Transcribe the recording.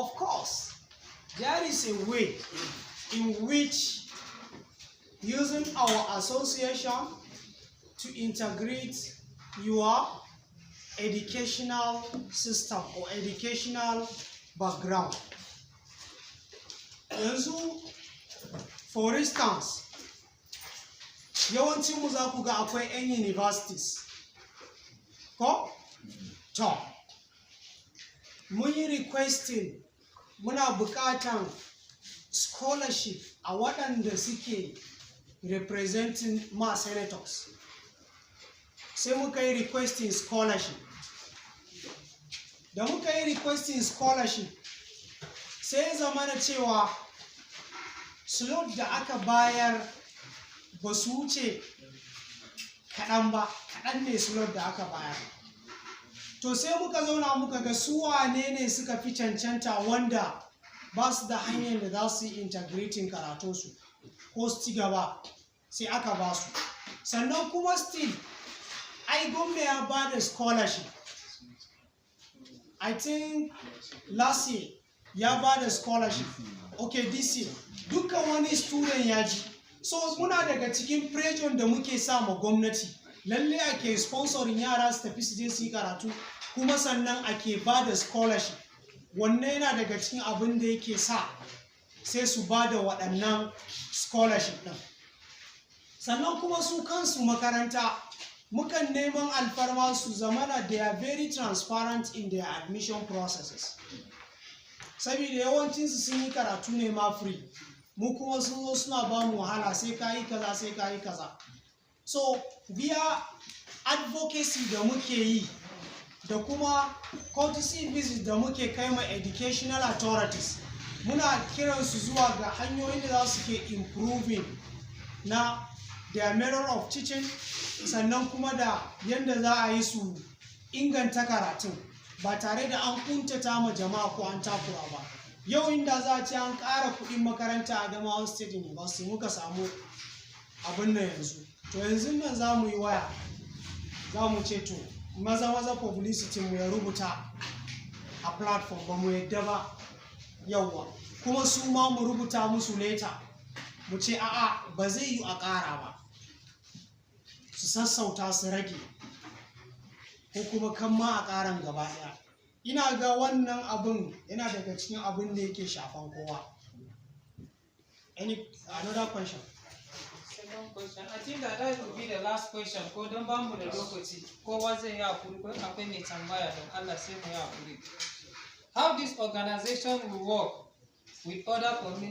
Of course, there is a way in which using our association to integrate your educational system or educational background. Yanzu, for instance, yawancin mu za ku ga akwai 'yan universities. Ko? To, mun yi requesting, muna buƙatan scholarship a waɗanda suke representing ma senators. Sai muka yi requesting scholarship. Da muka yi requesting scholarship, sai zamana cewa slot da aka bayar ba su wuce kaɗan ba, kaɗan ne slot da aka bayar. To sai muka zauna muka ga su wane ne suka fi cancanta wanda ba su da hanyar da za su yi integrating karatunsu ko su ci gaba, sai aka ba su. Sannan kuma still, ai gwamna ya ba da scholarship. I think last year ya ba da scholarship. Okay, this year. Dukkan wani student ya ji. So muna daga cikin pressure da muke sa ma gwamnati. Lalle ake sponsoring yara su tafi su je su yi karatu, kuma sannan ake ba da scholarship. Wanne yana daga cikin abin da yake sa sai su ba da waɗannan scholarship ɗin. Sannan kuma su kansu makaranta mukan neman alfarma su zamana they are very transparent in their admission processes. Saboda yawancinsu sun yi karatu ne ma free. Mu kuma sun zo suna ba mu wahala, sai ka yi kaza, sai ka yi kaza. So via advocacy da muke yi da kuma courtesy visit da muke kai ma educational authorities, muna kiransu zuwa ga hanyoyin da za su ke improving na their method of teaching, sannan kuma da yadda za a yi su inganta karatun ba tare da an kuntata ma jama'a ko an takura ba. Yau inda za a ce an ƙara kuɗin makaranta a Adamawa State University, muka samu abin nan yanzu. To yanzu nan za mu yi waya, za mu ce to maza publicity mu ya rubuta a platform, ba mu yadda ba yauwa. Kuma su ma mu rubuta musu leta mu ce a'a ba zai yi a ƙara ba, su sassauta su rage, ko kuma kan ma a ƙaran gaba ɗaya. Ina ga wannan abin yana daga cikin abin da yake shafan kowa. Another question? Second question. I think that will be the last question. Ko don ba mu da lokaci, kowa zai yi hakuri, ko akwai mai tambaya don Allah sai mu yi hakuri. How this organization will work with other communities